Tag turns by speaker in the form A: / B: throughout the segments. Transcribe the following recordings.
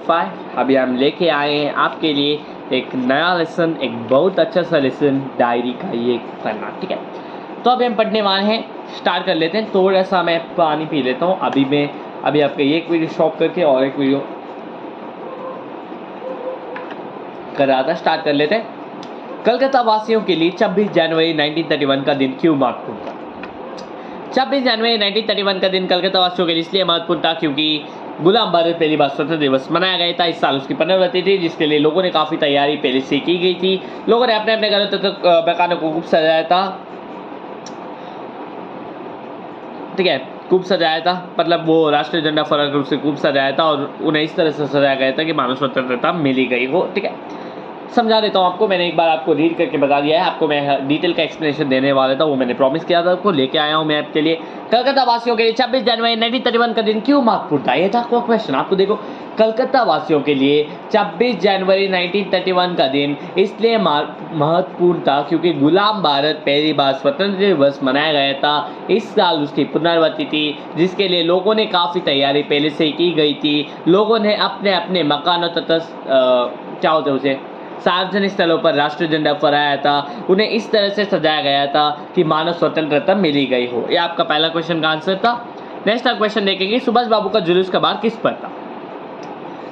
A: 5 अभी हम लेके आए हैं आपके लिए एक नया लेसन, एक बहुत अच्छा सा लेसन डायरी का ये पढ़ना। ठीक है, तो अभी हम पढ़ने वाले हैं, स्टार्ट कर लेते हैं। थोड़ा सा मैं पानी पी लेता हूँ। अभी आपके एक वीडियो स्टॉप करके और एक वीडियो कर रहा था, स्टार्ट कर लेते हैं। कलकत्ता वासियों के लिए 26 जनवरी 1931 का दिन क्यों महत्वपूर्ण था? 26 जनवरी 1931 का दिन कलकत्ता वासियों के लिए इसलिए महत्वपूर्ण था क्योंकि गुलाम भारत पहली बार स्वतंत्र दिवस मनाया गया था। इस साल उसकी पुनर्वृत्ति थी, जिसके लिए लोगों ने काफ़ी तैयारी पहले से की गई थी। लोगों ने अपने अपने घरों तक मकानों को खूब सजाया था। ठीक है, खूब सजाया था, मतलब वो राष्ट्रीय झंडा फहरा कर उसे खूब सजाया था और उन्हें इस तरह से सजाया गया था कि मानो स्वतंत्रता मिली गई हो। ठीक है, समझा देता हूँ आपको। मैंने एक बार आपको रीड करके बता दिया है, आपको मैं डिटेल का एक्सप्लेनेशन देने वाला था, वो मैंने प्रॉमिस किया था आपको, लेके आया हूँ मैं आपके लिए। कलकत्ता वासियों के लिए 26 जनवरी 1931 का दिन क्यों महत्वपूर्ण था, ये था आपको क्वेश्चन। आपको देखो, कलकत्ता वासियों के लिए 26 जनवरी 1931 का दिन इसलिए महत्वपूर्ण था क्योंकि गुलाम भारत पहली बार स्वतंत्र दिवस मनाया गया था। इस साल उसकी पुनर्वृत्ति थी, जिसके लिए लोगों ने काफ़ी तैयारी पहले से ही की गई थी। लोगों ने अपने अपने मकानों तथा क्या होते हैं उसे सार्वजनिक स्थलों पर राष्ट्रीय झंडा फहराया था। उन्हें इस तरह से सजाया गया था कि मानव स्वतंत्रता मिली गई हो। ये आपका पहला क्वेश्चन का आंसर था। नेक्स्ट क्वेश्चन देखेंगे, सुभाष बाबू का जुलूस का बार किस पर था?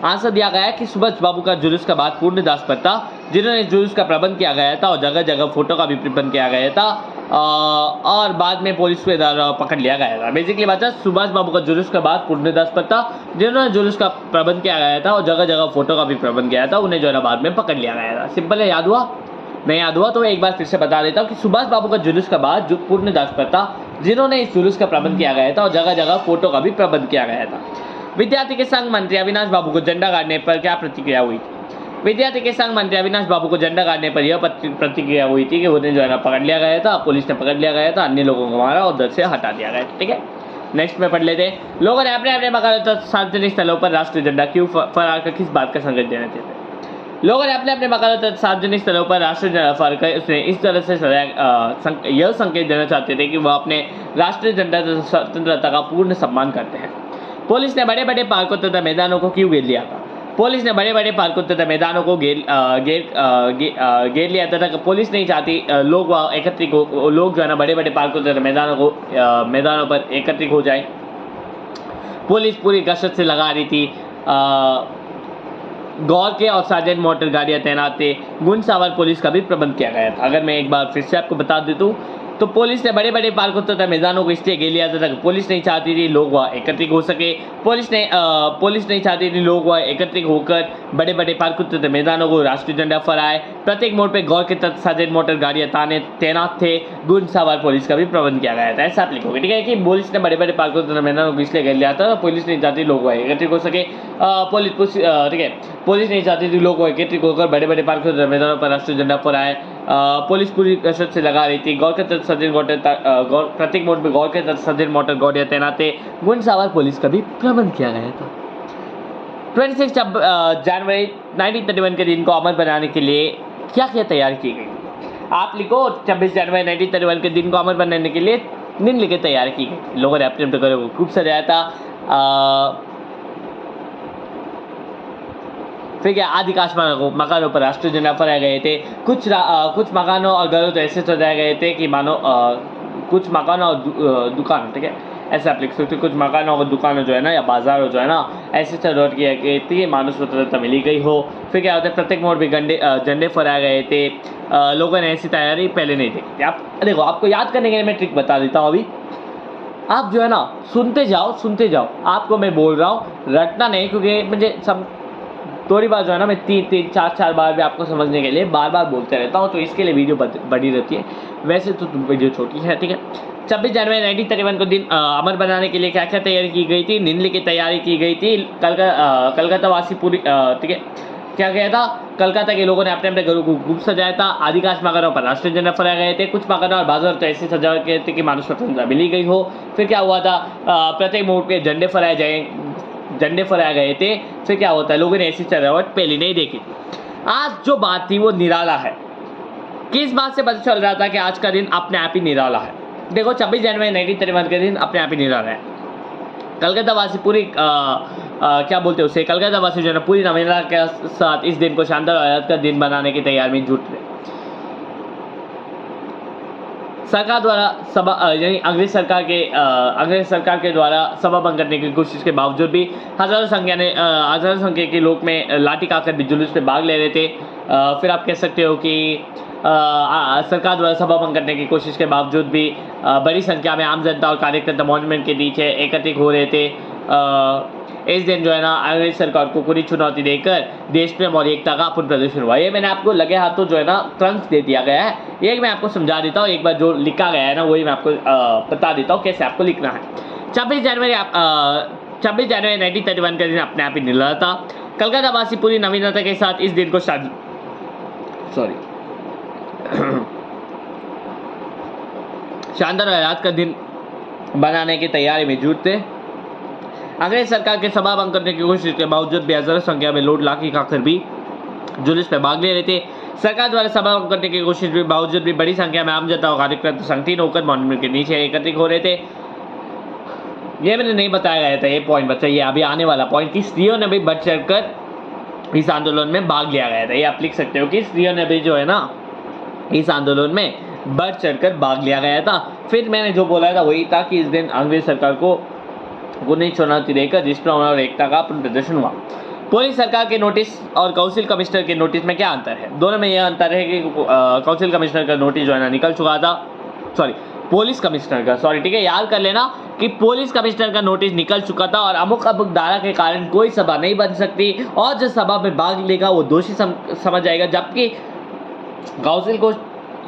A: आंसर दिया गया है कि सुभाष बाबू का जुलूस का बार पूर्णदास पर था, जिन्होंने जुलूस का प्रबंध किया गया था और जगह जगह फोटो का भी प्रबंध किया गया था और बाद में पुलिस के द्वारा पकड़ लिया गया था। बेसिकली बात है, सुभाष बाबू का जुलूस का बार पूर्णदास पर था, जिन्होंने जुलूस का प्रबंध किया गया था और जगह जगह फोटो का भी प्रबंध किया था। उन्हें जो है ना बाद में पकड़ लिया गया था। सिंपल है, याद हुआ? नहीं याद हुआ तो एक बार फिर से बता देता हूँ कि सुभाष बाबू का जुलूस का बार जो पूर्णदास पर था, जिन्होंने इस जुलूस का प्रबंध किया गया था और जगह जगह फोटो का भी प्रबंध किया गया था। विद्यार्थी के संघ मंत्री अविनाश बाबू को झंडा गाड़ने पर क्या प्रतिक्रिया हुई थी? विद्यार्थी के संघ मंत्री अविनाश बाबू को झंडा गाड़ने पर यह प्रतिक्रिया हुई थी कि उन्हें जो है ना पकड़ लिया गया था, पुलिस ने पकड़ लिया गया था, अन्य लोगों को मारा और दल से हटा दिया गया। ठीक है, नेक्स्ट में पढ़ लेते हैं। लोगों ने अपने अपने मकानों सार्वजनिक स्थलों पर राष्ट्रीय झंडा क्यों फहरा कर किस बात का संकेत देना चाहते हैं? लोगों ने अपने अपने मकानों सार्वजनिक स्थलों पर राष्ट्रीय झंडा फहराकर उसने इस तरह से यह संकेत देना चाहते थे कि वह अपने राष्ट्रीय झंडा तथा स्वतंत्रता का पूर्ण सम्मान करते हैं। पुलिस ने बड़े बड़े पार्कों तथा मैदानों को क्यों घेर लिया था? पुलिस ने बड़े बड़े पार्कों तथा मैदानों को घेर लिया था। पुलिस नहीं चाहती लोग एकत्रित हो, लोग जो है ना बड़े बड़े पार्कों तथा मैदानों पर एकत्रित हो जाए। पुलिस पूरी गश्त से लगा रही थी। गौर के और सार्जेंट मोटर गाड़ियां तैनात थे। गुंड सावर पुलिस का भी प्रबंध किया गया था। अगर मैं एक बार फिर से आपको बता देता हूँ तो पुलिस ने बड़े बड़े पार्कों तथा मैदानों को इसलिए घेर लिया था कि पुलिस नहीं चाहती थी लोग वहाँ एकत्रित हो सके। पुलिस नहीं चाहती थी लोग वहाँ एकत्रित होकर बड़े बड़े पार्कों तथा मैदानों को राष्ट्रीय झंडा फहराए। प्रत्येक मोड़ पर गौर के तथा सार्जेंट मोटर गाड़ियां तैनात थे। गुंड सावर पुलिस का भी प्रबंध किया गया था। ऐसा आप लिखोगे। ठीक है, कि पुलिस ने बड़े बड़े पार्कों तथा मैदानों को इसलिए घेर लिया था, पुलिस नहीं चाहती लोग वहाँ एकत्रित हो सके। ठीक है, पुलिस नहीं चाहती थी लोग एकत्रित होकर बड़े बड़े पार्कों तथा मैदानों पर राष्ट्रीय झंडा फहराए। पुलिस पूरी कसरत से लगा रही थी। गौर के तहत सदर मोटर प्रत्येक मोड़ में गौर के तहत सदर मोटर गाड़ियां तैनात थे। गुंड सावर पुलिस का भी प्रबंध किया गया था। 26 जनवरी 1931 के दिन को अमर बनाने के लिए क्या क्या तैयारी की गई? आप लिखो, 26 जनवरी 1931 के दिन को अमर बनाने के लिए निम्नलिखित तैयारी की गई। लोगों ने अपने घरों को खूब सजाया था। फिर क्या, आदिकाश मकानों पर राष्ट्रीय झंडा फहराए गए थे। कुछ मकानों और घरों तो ऐसे सजाए गए थे कि मानो कुछ मकानों और दुकान, ठीक है, ऐसे आप लिख सकते हो। कुछ मकानों और दुकानों जो है ना या बाजार जो है ना ऐसे सजावट किया गई थी, मानो स्वतंत्रता मिली गई हो। फिर क्या होता है, प्रत्येक मोड़ पर झंडे फहराए गए थे। लोगों ने ऐसी तैयारी पहले नहीं देखी थी। आप देखो, आपको याद करने के लिए मैं ट्रिक बता देता हूँ। अभी आप जो है ना सुनते जाओ। आपको मैं बोल रहा हूँ, रटना नहीं, क्योंकि मुझे थोड़ी बार जो है ना मैं 3-4 बार भी आपको समझने के लिए बार बोलते रहता हूँ, तो इसके लिए वीडियो बड़ी रहती है। वैसे तो वीडियो छोटी है। ठीक है, 26 जनवरी 1931 को दिन अमर बनाने के लिए क्या क्या तैयारी की गई थी? निम्नलिखित तैयारी की गई थी। कलकत्ता वासी पूरी, ठीक है, क्या गया था? कलकत्ता के लोगों ने अपने अपने घरों को खूब सजाया था। आदिकाश मकानों पर राष्ट्रीय झंडा फहराए गए थे। कुछ मकानों और बाजार तो ऐसे सजाए गए थे कि मानो स्वतंत्रता मिली गई हो। फिर क्या हुआ था, प्रत्येक मोड़ पे झंडे फहराए गए थे। फिर क्या होता है, लोगों ने ऐसी सजावट पहले नहीं देखी थी। आज जो बात थी वो निराला है। किस बात से पता चल रहा था कि आज का दिन अपने आप ही निराला है? देखो, 26 जनवरी 1931 के दिन अपने आप ही निराला है। कलकत्ता वासी क्या बोलते हैं उसे, कलकत्ता वासी जो है ना पूरी नवीनता के साथ इस दिन को शानदार और यादगार दिन बनाने की तैयारी में जुट रहे। सरकार द्वारा सभा यानी अंग्रेज सरकार के द्वारा सभा भंग करने की कोशिश के बावजूद भी हजारों संख्या के लोग में लाठी खाकर भी जुलूस में भाग ले रहे थे। फिर आप कह सकते हो कि सरकार द्वारा सभा भंग करने की कोशिश के बावजूद भी बड़ी संख्या में आम जनता और कार्यकर्ता मॉन्यूमेंट के नीचे एकत्रित हो रहे थे। इस दिन जो है ना अंग्रेज सरकार को पूरी चुनौती देकर देश प्रेम और एकता का पूर्ण प्रदर्शन हुआ। ये मैंने आपको लगे हाथों जो है ना ट्रंक दे दिया गया है, ये मैं आपको समझा देता हूँ। एक बार जो लिखा गया है ना वही मैं आपको बता देता हूँ कैसे आपको लिखना है। 26 जनवरी 1931 का दिन अपने आप ही निकला था। कलकत्ता वासी पूरी नवीनता के साथ इस दिन को शानदार और याद का दिन बनाने की तैयारी में जुट थे। अंग्रेज सरकार के सभा भंग करने की कोशिश के बावजूद भी हजारों संख्या में लोग लाठी खाकर भी जुलूस में भाग ले रहे थे। सरकार द्वारा सभा भंग करने की कोशिश के बावजूद भी बड़ी संख्या में आम जनता और कार्यकर्ता संगठित होकर मॉन्यूमेंट के नीचे एकत्रित हो रहे थे। ये मैंने नहीं बताया गया था, ये पॉइंट बच्चा, ये अभी आने वाला पॉइंट कि स्त्रियों ने भी बढ़ चढ़कर इस आंदोलन में भाग लिया गया था। ये आप लिख सकते हो कि स्त्रियों ने भी जो है ना इस आंदोलन में बढ़ चढ़कर भाग लिया गया था। फिर मैंने जो बोला था वही था कि इस दिन अंग्रेज सरकार को नई चुनौती देकर जिसमें और एकता का प्रदर्शन हुआ। पुलिस सरकार के नोटिस और काउंसिल कमिश्नर के नोटिस में क्या अंतर है? दोनों में यह अंतर है कि काउंसिल कमिश्नर का नोटिस जो है ना निकल चुका था, पुलिस कमिश्नर का, ठीक है, याद कर लेना कि पुलिस कमिश्नर का नोटिस निकल चुका था और अमुक धारा के कारण कोई सभा नहीं बन सकती और जो सभा में भाग लेगा वो दोषी समझ जाएगा। जबकि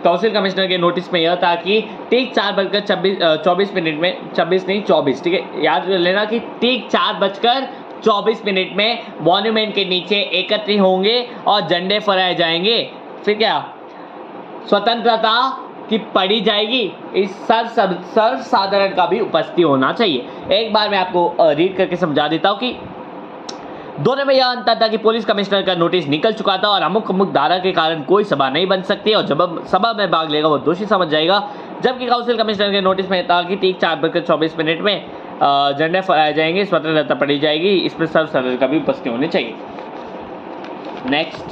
A: काउंसिल कमिश्नर के नोटिस में यह था कि ठीक 4:24 ठीक है, याद कर लेना कि ठीक 4:24 में मॉन्यूमेंट के नीचे एकत्रित होंगे और झंडे फहराए जाएंगे। फिर क्या, स्वतंत्रता की पढ़ी जाएगी। इस सर्वसाधारण का भी उपस्थिति होना चाहिए। एक बार मैं आपको रीड करके समझा देता हूँ कि दोनों में यह अंतर था कि पुलिस कमिश्नर का नोटिस निकल चुका था और अमुक धारा के कारण कोई सभा नहीं बन सकती और जब सभा में भाग लेगा वो दोषी समझ जाएगा। जबकि काउंसिल कमिश्नर के नोटिस में था कि ठीक 4:24 में झंडे फहराए जाएंगे, स्वतंत्रता पढ़ी जाएगी। इसमें सर्वसाधारण का भी उपस्थिति होनी चाहिए। नेक्स्ट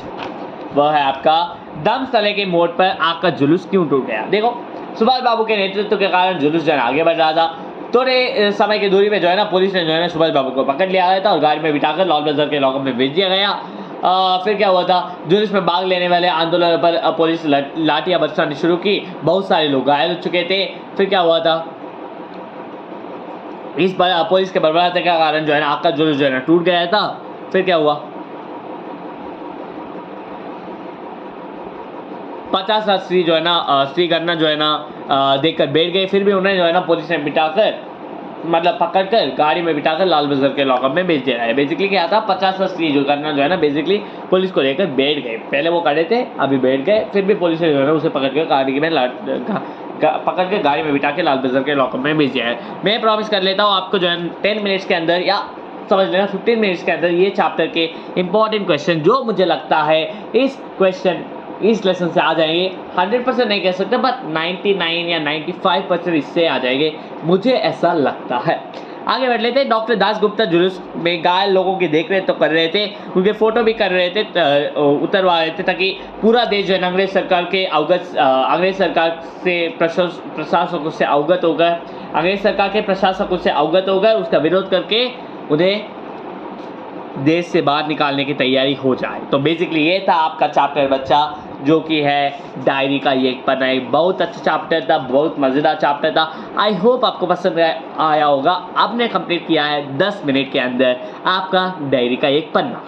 A: वह है आपका दमस्थले के मोड़ पर आग का जुलूस क्यों टूट गया। देखो, सुभाष बाबू के नेतृत्व के कारण जुलूस जो है आगे बढ़ रहा था। थोड़े समय की दूरी पे जो है ना पुलिस ने जो है ना सुभाष बाबू को पकड़ लिया गया था और गाड़ी में बिठाकर लाल बाजार के लॉकअप में भेज दिया गया। फिर क्या हुआ था, जुलूस में भाग लेने वाले आंदोलन पर पुलिस लाठियां बरसानी शुरू की। बहुत सारे लोग घायल हो चुके थे। फिर क्या हुआ था, इस पर पुलिस के बर्बादी के कारण जो है ना आग का जुलूस जो है ना टूट गया था। फिर क्या हुआ, 50 स्त्री जो है ना स्त्री गणना जो है ना देखकर बैठ गए। फिर भी उन्हें जो है ना पुलिस ने बिठाकर मतलब पकड़कर गाड़ी में बिठाकर लाल बाजार के लॉकअप में भेज दिया है। बेसिकली क्या था, 50 स्त्री जो गणना जो है ना बेसिकली पुलिस को लेकर बैठ गए। पहले वो खड़े थे, अभी बैठ गए। फिर भी पुलिस ने जो है ना उसे पकड़ के गाड़ी में बिठा के लाल बाजार के लॉकअप में भेज दिया है। मैं प्रॉमिस कर लेता हूँ आपको जो है 10 मिनट्स के अंदर या समझ लेना 15 मिनट्स के अंदर ये चैप्टर के इंपॉर्टेंट क्वेश्चन जो मुझे लगता है इस लेसन से आ जाएंगे। 100% नहीं कह सकते बट 99 या 95% इससे आ जाएंगे, मुझे ऐसा लगता है। आगे बढ़ लेते हैं। डॉक्टर दास गुप्ता जुलूस में घायल लोगों की देख रेख तो कर रहे थे, उनके फोटो भी कर रहे थे, उतरवा रहे थे ताकि पूरा देश जो है अंग्रेज सरकार से प्रशासकों से अवगत होकर उसका विरोध करके उन्हें देश से बाहर निकालने की तैयारी हो जाए। तो बेसिकली ये था आपका चैप्टर बच्चा, जो कि है डायरी का ये एक पन्ना। एक बहुत अच्छा चैप्टर था, बहुत मज़ेदार चैप्टर था। आई होप आपको पसंद आया होगा। आपने कंप्लीट किया है 10 मिनट के अंदर आपका डायरी का एक पन्ना।